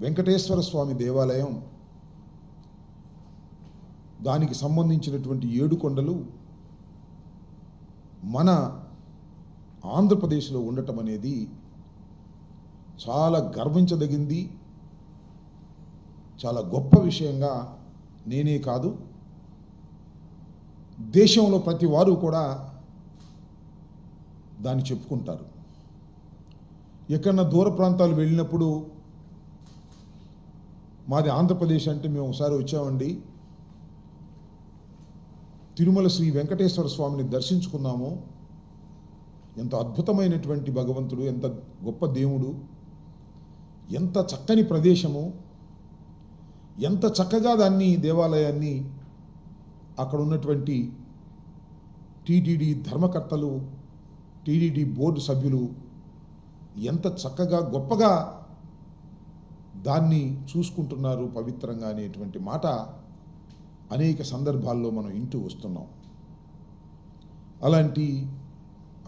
వెంకటేశ్వర స్వామి దేవాలయం, దానికి సంబంధించినటువంటి 7 కొండలు మన ఆంధ్రప్రదేశ్లో ఉండటం అనేది చాలా గర్వించదగింది, చాలా గొప్ప విషయంగా నేనే కాదు దేశంలో ప్రతి వారు కూడా దాన్ని చెప్పుకుంటారు. ఎక్కడన్నా దూర ప్రాంతాలు వెళ్ళినప్పుడు మాది ఆంధ్రప్రదేశ్ అంటే మేము ఒకసారి వచ్చామండి, తిరుమల శ్రీ వెంకటేశ్వర స్వామిని దర్శించుకున్నాము, ఎంత అద్భుతమైనటువంటి భగవంతుడు, ఎంత గొప్ప దేవుడు, ఎంత చక్కని ప్రదేశము, ఎంత చక్కగా దాన్ని దేవాలయాన్ని అక్కడ ఉన్నటువంటి టీటీడీ ధర్మకర్తలు, టీటీడీ బోర్డు సభ్యులు ఎంత చక్కగా గొప్పగా దాన్ని చూసుకుంటున్నారు పవిత్రంగా అనేటువంటి మాట అనేక సందర్భాల్లో మనం వింటూ వస్తున్నాం. అలాంటి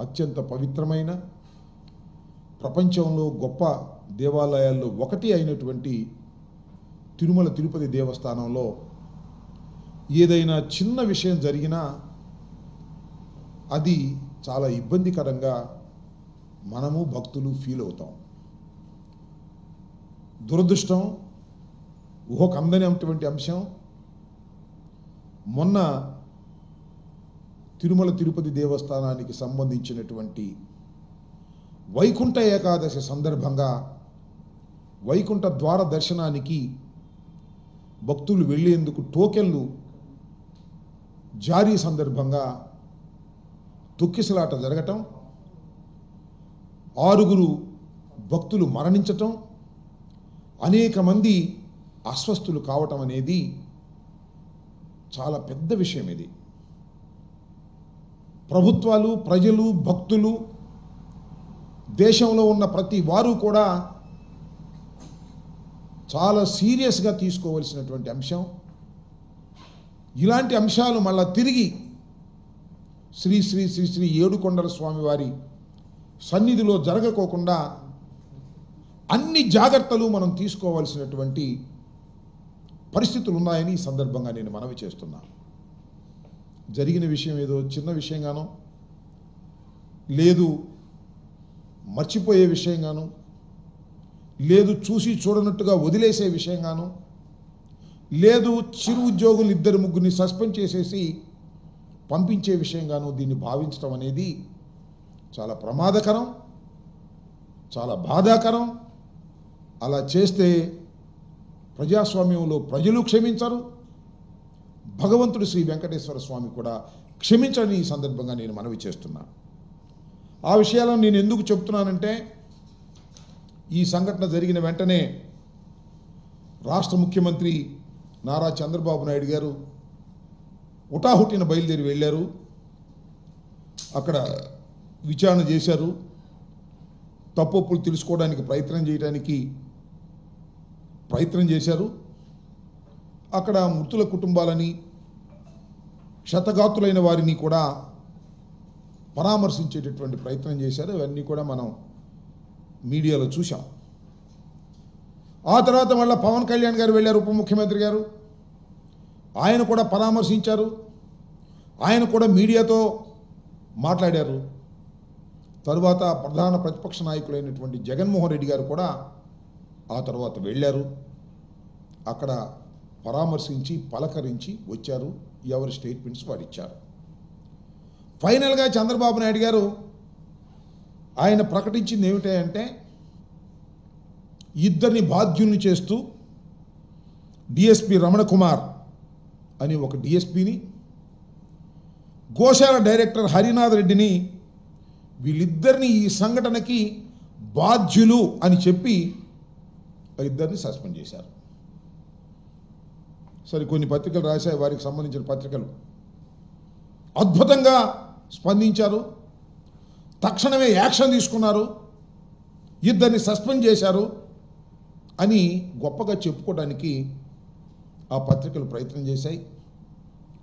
అత్యంత పవిత్రమైన ప్రపంచంలో గొప్ప దేవాలయాల్లో ఒకటి అయినటువంటి తిరుమల తిరుపతి దేవస్థానంలో ఏదైనా చిన్న విషయం జరిగినా అది చాలా ఇబ్బందికరంగా మనము భక్తులు ఫీల్ అవుతాం. దురదృష్టం, ఊహకు అందనటువంటి అంశం, మొన్న తిరుమల తిరుపతి దేవస్థానానికి సంబంధించినటువంటి వైకుంఠ ఏకాదశి సందర్భంగా వైకుంఠ ద్వార దర్శనానికి భక్తులు వెళ్ళేందుకు టోకెన్లు జారీ సందర్భంగా తొక్కిసలాట జరగటం, 6 భక్తులు మరణించటం, అనేక మంది అస్వస్థులు కావటం అనేది చాలా పెద్ద విషయం. ఇది ప్రభుత్వాలు, ప్రజలు, భక్తులు, దేశంలో ఉన్న ప్రతి వారు కూడా చాలా సీరియస్గా తీసుకోవలసినటువంటి అంశం. ఇలాంటి అంశాలు మళ్ళా తిరిగి శ్రీ శ్రీ శ్రీ శ్రీ ఏడుకొండల స్వామివారి సన్నిధిలో జరగకోకుండా అన్ని జాగ్రత్తలు మనం తీసుకోవాల్సినటువంటి పరిస్థితులు ఉన్నాయని ఈ సందర్భంగా నేను మనవి చేస్తున్నా. జరిగిన విషయం ఏదో చిన్న విషయంగానో, లేదు మర్చిపోయే విషయంగానో, లేదు చూసి చూడనట్టుగా వదిలేసే విషయంగానో, లేదు చిరు ఉద్యోగులు 2-3 సస్పెండ్ చేసేసి పంపించే విషయంగానో దీన్ని భావించడం అనేది చాలా ప్రమాదకరం, చాలా బాధాకరం. అలా చేస్తే ప్రజాస్వామ్యంలో ప్రజలు క్షమించరు, భగవంతుడు శ్రీ వెంకటేశ్వర స్వామి కూడా క్షమించని ఈ సందర్భంగా నేను మనవి చేస్తున్నా. ఆ విషయాలను నేను ఎందుకు చెప్తున్నానంటే, ఈ సంఘటన జరిగిన వెంటనే రాష్ట్ర ముఖ్యమంత్రి నారా చంద్రబాబు నాయుడు గారు హుటాహుటిన బయలుదేరి వెళ్ళారు, అక్కడ విచారణ చేశారు, తప్పులు తెలుసుకోవడానికి ప్రయత్నం చేశారు. అక్కడ మృతుల కుటుంబాలని, క్షతగాతులైన వారిని కూడా పరామర్శించేటటువంటి ప్రయత్నం చేశారు. అవన్నీ కూడా మనం మీడియాలో చూసాం. ఆ తర్వాత మళ్ళీ పవన్ కళ్యాణ్ గారు వెళ్ళారు, ఉప ముఖ్యమంత్రి గారు, ఆయన కూడా పరామర్శించారు, ఆయన కూడా మీడియాతో మాట్లాడారు. తరువాత ప్రధాన ప్రతిపక్ష నాయకులైనటువంటి జగన్మోహన్ రెడ్డి గారు కూడా ఆ తర్వాత వెళ్ళారు, అక్కడ పరామర్శించి పలకరించి వచ్చారు, ఎవరి స్టేట్మెంట్స్ వారు ఇచ్చారు. ఫైనల్గా చంద్రబాబు నాయుడు గారు ఆయన ప్రకటించింది ఏమిటంటే, 2 బాధ్యుల్ని చేస్తూ డిఎస్పి రమణ కుమార్ అని ఒక డిఎస్పిని, గోశాల డైరెక్టర్ హరినాథ్ రెడ్డిని, వీళ్ళిద్దరిని ఈ సంఘటనకి బాధ్యులు అని చెప్పి 2 సస్పెండ్ చేశారు. సరే, కొన్ని పత్రికలు రాశాయి, వారికి సంబంధించిన పత్రికలు అద్భుతంగా స్పందించారు, తక్షణమే యాక్షన్ తీసుకున్నారు, 2 సస్పెండ్ చేశారు అని గొప్పగా చెప్పుకోవడానికి ఆ పత్రికలు ప్రయత్నం చేశాయి,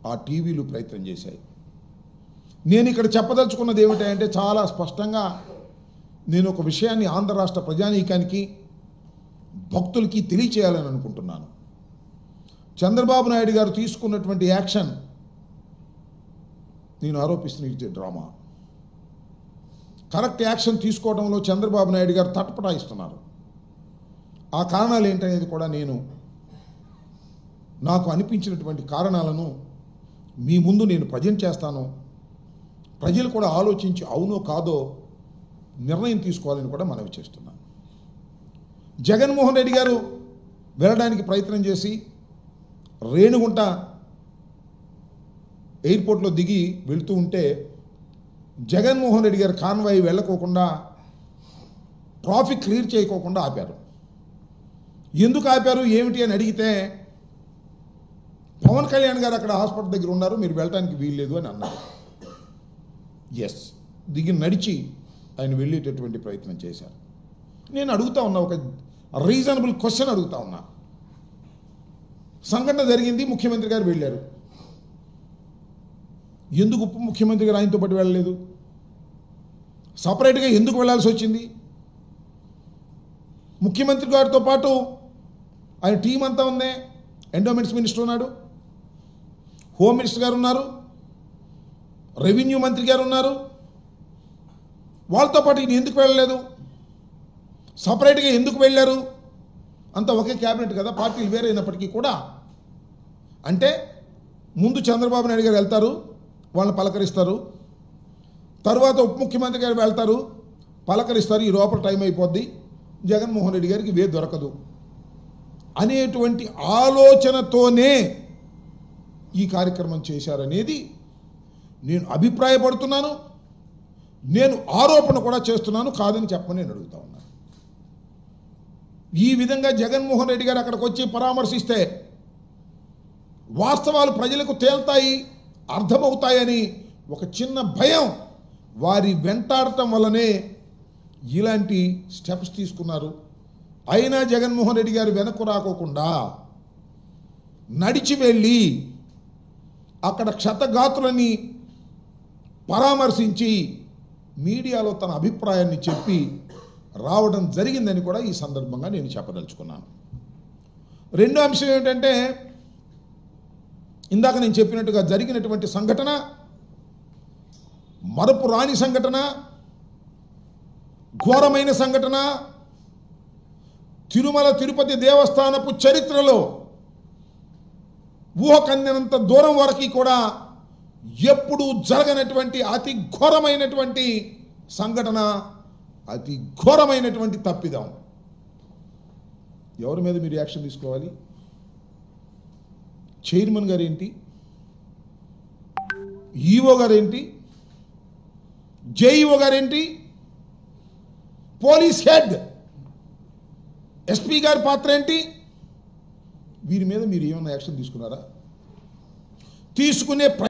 ఆ టీవీలు ప్రయత్నం చేశాయి. నేను ఇక్కడ చెప్పదలుచుకున్నది ఏమిటంటే, చాలా స్పష్టంగా నేను ఒక విషయాన్ని ఆంధ్ర రాష్ట్ర ప్రజానీకానికి, భక్తులకి తెలియచేయాలని అనుకుంటున్నాను. చంద్రబాబు నాయుడు గారు తీసుకున్నటువంటి యాక్షన్ నేను ఆరోపిస్తున్న ఇది డ్రామా. కరెక్ట్ యాక్షన్ తీసుకోవడంలో చంద్రబాబు నాయుడు గారు తటపటాయిస్తున్నారు. ఆ కారణాలు ఏంటనేది కూడా నాకు అనిపించినటువంటి కారణాలను మీ ముందు నేను ప్రజెంట్ చేస్తాను. ప్రజలు కూడా ఆలోచించి అవునో కాదో నిర్ణయం తీసుకోవాలని కూడా మనవి చేస్తున్నాను. జగన్మోహన్ రెడ్డి గారు వెళ్ళడానికి ప్రయత్నం చేసి రేణుగుంట ఎయిర్పోర్ట్లో దిగి వెళుతూ ఉంటే జగన్మోహన్ రెడ్డి గారు కాన్వాయ్ వెళ్ళకోకుండా ట్రాఫిక్ క్లియర్ చేయకోకుండా ఆపారు. ఎందుకు ఆపారు ఏమిటి అని అడిగితే పవన్ కళ్యాణ్ గారు అక్కడ హాస్పిటల్ దగ్గర ఉన్నారు, మీరు వెళ్ళడానికి వీల్లేదు అని అన్నారు. ఎస్, దిగి నడిచి ఆయన వెళ్ళేటటువంటి ప్రయత్నం చేశారు. నేను అడుగుతా ఉన్నా, ఒక రీజనబుల్ క్వశ్చన్ అడుగుతా ఉన్నా. సంఘటన జరిగింది, ముఖ్యమంత్రి గారు వెళ్ళారు. ఎందుకు ఉప ముఖ్యమంత్రి గారు ఆయనతో పాటు వెళ్ళలేదు? సపరేట్గా ఎందుకు వెళ్ళాల్సి వచ్చింది? ముఖ్యమంత్రి గారితో పాటు ఆయన టీం అంతా ఉంది. ఎండోమెంట్స్ మినిస్టర్ ఉన్నాడు, హోమ్ మినిస్టర్ గారు ఉన్నారు, రెవెన్యూ మంత్రి గారు ఉన్నారు. వాళ్ళతో పాటు ఈయన ఎందుకు వెళ్ళలేదు? సపరేట్గా ఎందుకు వెళ్ళారు? అంతా ఒకే క్యాబినెట్ కదా, పార్టీలు వేరే అయినప్పటికీ కూడా. అంటే ముందు చంద్రబాబు నాయుడు గారు వెళ్తారు, వాళ్ళని పలకరిస్తారు. తర్వాత ఉప ముఖ్యమంత్రి గారు వెళ్తారు, పలకరిస్తారు. ఈ లోపల టైం అయిపోద్ది, జగన్మోహన్ రెడ్డి గారికి వే దొరకదు అనేటువంటి ఆలోచనతోనే ఈ కార్యక్రమం చేశారనేది నేను అభిప్రాయపడుతున్నాను. నేను ఆరోపణ కూడా చేస్తున్నాను, కాదని చెప్పమని నేను అడుగుతా ఉన్నాను. ఈ విధంగా జగన్మోహన్ రెడ్డి గారు అక్కడికి వచ్చి పరామర్శిస్తే వాస్తవాలు ప్రజలకు తేల్తాయి, అర్థమవుతాయని ఒక చిన్న భయం వారి వెంటాడటం వల్లనే ఇలాంటి స్టెప్స్ తీసుకున్నారు. అయినా జగన్మోహన్ రెడ్డి గారు వెనక్కు రాకోకుండా నడిచి వెళ్ళి అక్కడ క్షతగాతులని పరామర్శించి మీడియాలో తన అభిప్రాయాన్ని చెప్పి రావడం జరిగిందని కూడా ఈ సందర్భంగా నేను చెప్పదలుచుకున్నాను. రెండో అంశం ఏమిటంటే, ఇందాక నేను చెప్పినట్టుగా జరిగినటువంటి సంఘటన మరపు రాని సంఘటన, ఘోరమైన సంఘటన. తిరుమల తిరుపతి దేవస్థానపు చరిత్రలో ఊహకందినంత దూరం వరకు కూడా ఎప్పుడూ జరగనటువంటి అతి ఘోరమైనటువంటి సంఘటన, అతి ఘోరమైనటువంటి తప్పిదం. ఎవరి మీద మీరు యాక్షన్ తీసుకోవాలి? చైర్మన్ గారేంటి, ఈఓ గారేంటి, జేఈఓ గారేంటి, పోలీస్ హెడ్ ఎస్పీ గారి పాత్ర ఏంటి? వీరి మీద మీరు ఏమైనా యాక్షన్ తీసుకున్నారా? తీసుకునే